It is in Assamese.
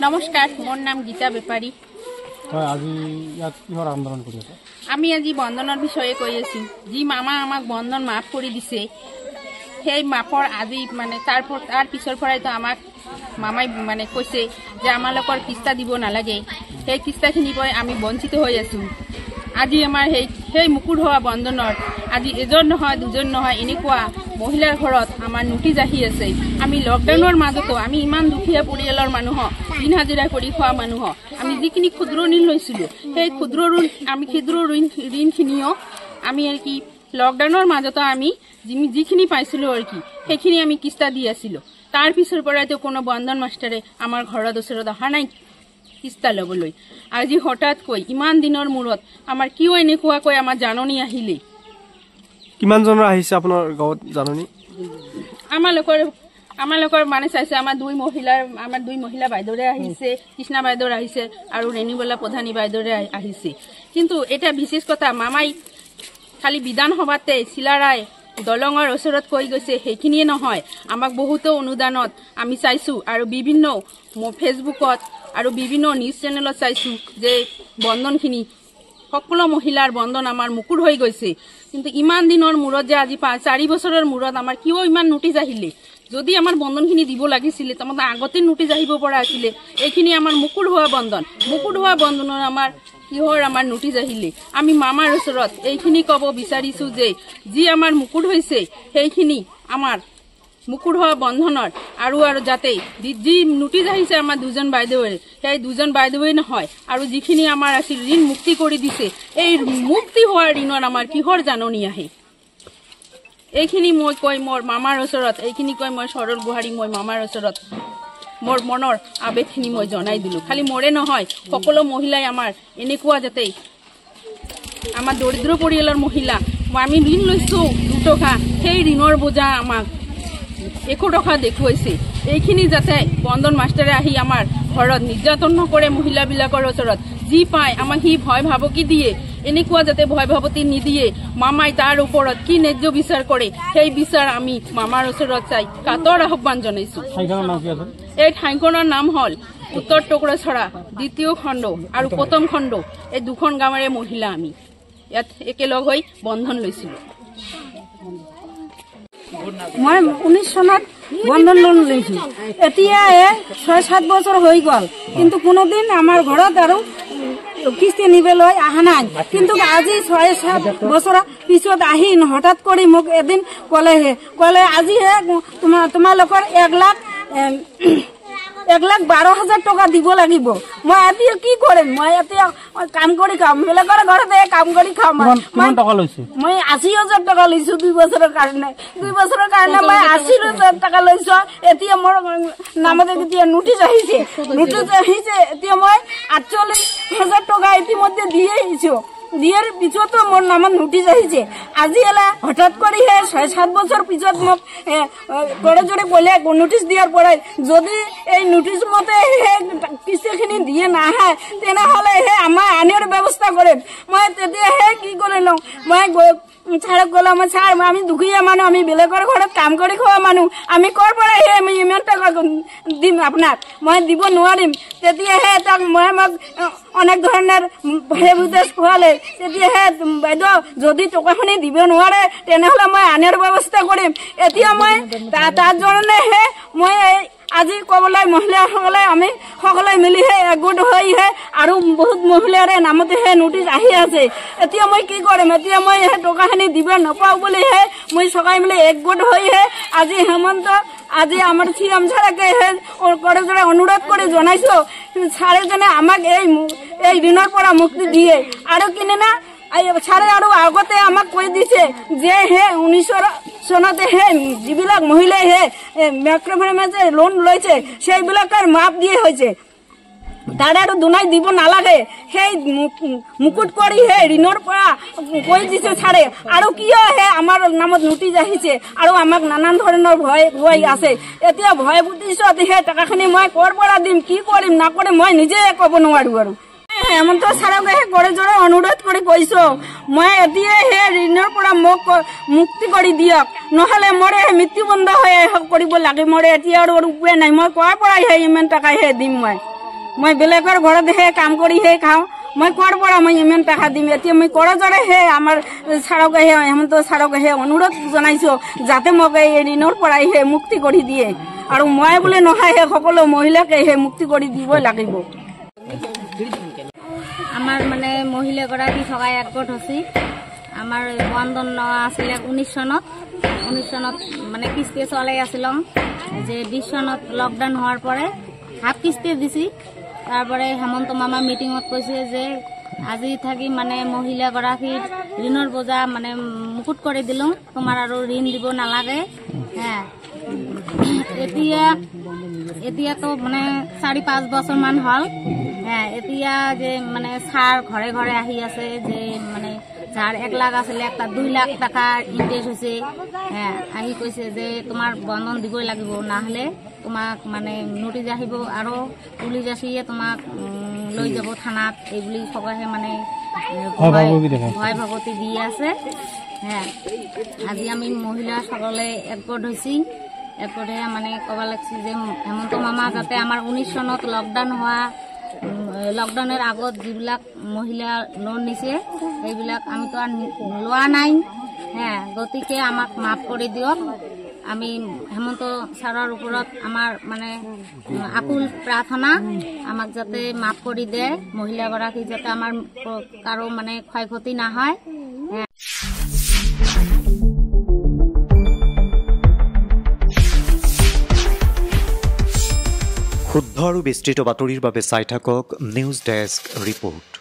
নমস্কাৰ, মোৰ নাম গীতা বেপাৰী। আজি ইয়াত কিহৰ আন্দোলন কৰি আছে? আমি আজি বন্ধনৰ বিষয়ে কৈ আছো। যি মামা আমাক বন্ধন মাফ কৰি দিছে, সেই মাফৰ আজি মানে তাৰ পিছৰ পৰাইতো আমাক মামাই মানে কৈছে যে আমালোকৰ কিস্তা দিব নালাগে। সেই কিস্তাখিনিৰ পৰা আমি বঞ্চিত হৈ আছো। আজি আমাৰ সেই মুকুট হোৱা বন্ধনৰ আজি এজন নহয় দুজন নহয় এনেকুৱা মহিলাৰ ঘৰত আমাৰ নোটিচ আহি আছে। আমি লকডাউনৰ মাজতো আমি ইমান দুখীয়া পৰিয়ালৰ মানুহ, দিন হাজিৰা কৰি খোৱা মানুহ, আমি যিখিনি ক্ষুদ্ৰ ঋণ লৈছিলোঁ সেই ক্ষুদ্ৰ ঋণখিনিও আমি আৰু কি লকডাউনৰ মাজতো আমি যিখিনি পাইছিলোঁ আৰু কি সেইখিনি আমি কিস্তা দি আছিলোঁ। তাৰ পিছৰ পৰাইতো কোনো বন্ধন মাষ্টাৰে আমাৰ ঘৰত ওচৰত অহা নাই কিস্তা ল'বলৈ। আজি হঠাৎকৈ ইমান দিনৰ মূৰত আমাৰ কিয় এনেকুৱাকৈ আমাৰ জাননী আহিলে? কিমানজনৰ আহিছে আপোনাৰ গাঁৱত জাননী? আমালোকৰ মানে চাইছে আমাৰ দুই মহিলা বাইদেউৰে আহিছে, কৃষ্ণা বাইদেউৰ আহিছে আৰু ৰেণুবালা প্ৰধানী বাইদেউৰে আহিছে। কিন্তু এটা বিশেষ কথা, মামাই খালি বিধানসভাতে চিলাৰাই দলঙৰ ওচৰত কৈ গৈছে সেইখিনিয়ে নহয়, আমাক বহুতো অনুদানত আমি চাইছো আৰু বিভিন্ন ফেচবুকত আৰু বিভিন্ন নিউজ চেনেলত চাইছো যে বন্ধনখিনি সকলো মহিলাৰ বন্ধন আমাৰ মুকুট হৈ গৈছে। কিন্তু ইমান দিনৰ মূৰত যে আজি 4 বছৰৰ মূৰত আমাৰ কিয় ইমান নোটিচ আহিলে? যদি আমাৰ বন্ধনখিনি দিব লাগিছিলে তাৰমানে আগতে নোটিচ আহিব পৰা আছিলে। এইখিনি আমাৰ মুকুট হোৱা বন্ধনৰ আমাৰ কিহৰ আমাৰ নোটিচ আহিলে? আমি মামাৰ ওচৰত এইখিনি ক'ব বিচাৰিছো যে যি আমাৰ মুকুট হৈছে সেইখিনি আমাৰ মুকুট হোৱা বন্ধনৰ আৰু যাতে যি নোটিচ আহিছে আমাৰ দুজন বাইদেউৰে, সেই দুজন বাইদেউৱে নহয় আৰু যিখিনি আমাৰ আছিল ঋণ মুক্তি কৰি দিছে, এই মুক্তি হোৱা ঋণৰ আমাৰ কিহৰ জাননী আহে? এইখিনি মই কৈ মোৰ মামাৰ ওচৰত, এইখিনি কৈ মই সৰল গোহাৰি মই মামাৰ ওচৰত মোৰ মনৰ আবেগখিনি মই জনাই দিলোঁ। খালি মোৰে নহয়, সকলো মহিলাই আমাৰ এনেকুৱা যাতে আমাৰ দৰিদ্ৰ পৰিয়ালৰ মহিলা আমি ঋণ লৈছোঁ 2 টকা, সেই ঋণৰ বোজা আমাক 1 টকা দেখুৱাইছে। এইখিনি যাতে বন্ধন মাষ্টাৰে আহি আমাৰ ঘৰত নিৰ্যাতন নকৰে, মহিলাবিলাকৰ ওচৰত যি পায় আমাক সি ভয় ভাবকি দিয়ে, এনেকুৱা যাতে ভয় ভাবতি নিদিয়ে। মামাই তাৰ ওপৰত কি ন্যায্য বিচাৰ কৰে সেই বিচাৰ আমি মামাৰ ওচৰত চাই কাতৰ আহ্বান জনাইছো। এই ঠাইখনৰ নাম হ'ল উত্তৰ টুকুৰাছড়া 2য় খণ্ড আৰু 1ম খণ্ড। এই 2খন গাঁৱৰে মহিলা আমি ইয়াত একেলগ হৈ বন্ধন লৈছিলো। মই 19 চনত বন্ধন লোন লৈছো। এতিয়া 6-7 বছৰ হৈ গ'ল, কিন্তু কোনোদিন আমাৰ ঘৰত আৰু কিস্তি নিবলৈ অহা নাই। কিন্তু আজি 6-7 বছৰ পিছত আহি হঠাৎ কৰি মোক এদিন ক'লে আজিহে তোমালোকৰ 1,12,000 টকা দিব লাগিব। মই এতিয়া কি কৰিম? মই এতিয়া কাম কৰি খাম, বেলেগৰ ঘৰতে কাম কৰি খাম। মই 80,000 টকা লৈছো 2 বছৰৰ কাৰণে। 2 বছৰৰ কাৰণে মই 80,000 টকা লৈছো। এতিয়া মোৰ নামতে এতিয়া নোটিচ আহিছে। এতিয়া মই 48,000 টকা ইতিমধ্যে দিয়ে আহিছো। দিয়াৰ পিছতো মোৰ নামত নোটিচ আহিছে। আজি হঠাৎ কৰিহে 6-7 বছৰ পিছত মোক কৰে জোৰে ক'লে নোটিচ দিয়াৰ পৰাই যদি এই নোটিচ মতে কিস্তিখিনি দিয়ে নাহে তেনেহ'লে আমাৰ আইনৰ ব্যৱস্থা কৰিম। মই তেতিয়াহে কি কৰি লওঁ? মই ছাৰক ক'লো, ছাৰ আমি দুখীয়া মানুহ, আমি বেলেগৰ ঘৰত কাম কৰি খোৱা মানুহ, আমি ক'ৰ পৰা আমি ইমান টকা দিম আপোনাক? মই দিব নোৱাৰিম। তেতিয়াহে মোক অনেক ধৰণৰ বুজাজ খোৱালে। তেতিয়াহে বাইদেউ যদি টকাখিনি দিব নোৱাৰে তেনেহ'লে মই আইনৰ ব্যৱস্থা কৰিম। এতিয়া মই তাৰ কাৰণেহে মই আজি ক'বলৈ মহিলাসকলে আমি সকলোৱে মিলিহে একগোট হৈহে আৰু বহুত মহিলাৰে নামতেহে নোটিচ আহি আছে। এতিয়া মই কি কৰিম? এতিয়া মই টকাখিনি দিব নাপাওঁ বুলিহে মই চকাই মিলি একগোট হৈহে আজি আজি আমাৰ CM ছাৰকে কৰে অনুৰোধ কৰি জনাইছো, ছাৰে যেনে আমাক এই ঋণৰ পৰা মুক্তি দিয়ে। আৰু কিনে ছাৰে আৰু আগতে আমাক কৈ দিছে যে 19 চনতে যিবিলাক মহিলাই মাইক্ৰ'ফাইনেন্সে যে লোন লৈছে সেইবিলাকৰ মাপ দিয়ে হৈছে। তাৰে আৰু দুনাই দিব নালাগে। সেই মুকুট কৰি ঋণৰ পৰা কৈ দিছে ছাৰে। আৰু কিয় আমাৰ নামত নোটিচ আহিছে আৰু আমাক নানান ধৰণৰ ভয় আছে। এতিয়া ভয় বুজিছো টকাখিনি মই ক'ৰ পৰা দিম, কি কৰিম নকৰিম মই নিজে ক'ব নোৱাৰো। আৰু হেমন্ত ছাৰকে কৰে জোৰে অনুৰোধ কৰি কৈছো, মই এতিয়া ঋণৰ পৰা মোক মুক্তি কৰি দিয়ক, নহ'লে মোৰ মৃত্যুবন্ধ কৰিব লাগে। মোৰ এতিয়া আৰু উপায় নাই। মই ক'ৰ পৰা ইমান টকা দিম? মই মই বেলেগৰ ঘৰতহে কাম কৰিহে খাওঁ মই ক'ৰ পৰা মই ইমান টকা দিম এতিয়া মই কৰজৰেহে আমাৰ ছাৰকেহে হেমন্ত ছাৰকেহে অনুৰোধ জনাইছোঁ যাতে মোক এই ঋণৰ পৰাইহে মুক্তি কৰি দিয়ে আৰু মই বোলে নহয়হে সকলো মহিলাকেহে মুক্তি কৰি দিব লাগিব আমাৰ মানে মহিলাগৰাকী থকা একগোট হৈছে আমার বন্ধন আছিলে 19 সনত মানে কিস্তি চলাই আছিলাম যে 20 সনত লকডাউন হওয়ার পরে হাফ কিস্তি দিছি তারপরে হেমন্ত মামা মিটিংত কৈছে যে আজি থাকি মানে মহিলাগৰাকীৰ ঋণৰ বোজা মানে মুকুট কৰি দিলোঁ তোমাৰ আৰু ঋণ দিব নালাগে হ্যাঁ এতিয়া তো মানে 4-5 বছৰ মান হল হ্যাঁ এতিয়া যে মানে ছাৰ ঘৰে ঘৰে আহি আছে যে মানে যার 1 লাখ আসলে একটা 2 লাখ টাকা ইন্টারেস্ট হয়েছে হ্যাঁ আহি কৈছে যে তোমার বন্ধন দিবই লাগিব না হলে তোমাক মানে নোটিস আহিব আৰু পুলিশ আসিয়ে তোমাক লৈ যাব থানাত এইবুলি সবাহে মানে ভয় ভাবতি দি আছে হ্যাঁ আজি আমি মহিলা সকলে একগোট হয়েছি একগোটে মানে কবা লাগছে যে হেমন্ত মামা যাতে আমার 19 সনত লকডাউনের আগত যিবিলাক মহিলা লোন নিছে এইবিলাক আমি তো আর লোৱা নাই হ্যাঁ গতিকে আমাক মাফ কৰে দিয়ক আমি হেমন্ত ছাৰৰ ওপৰত আমাৰ মানে আকুল প্ৰাৰ্থনা আমাক যাতে মাফ কৰি দিয়ে মহিলাগৰাকী যাতে আমাৰ কাৰো মানে ক্ষয়ক্ষতি না হয় শুদ্ধ আৰু বিস্তৃত বাতৰিৰ বাবে চাই থাকক নিউজ ডেস্ক ৰিপোৰ্ট।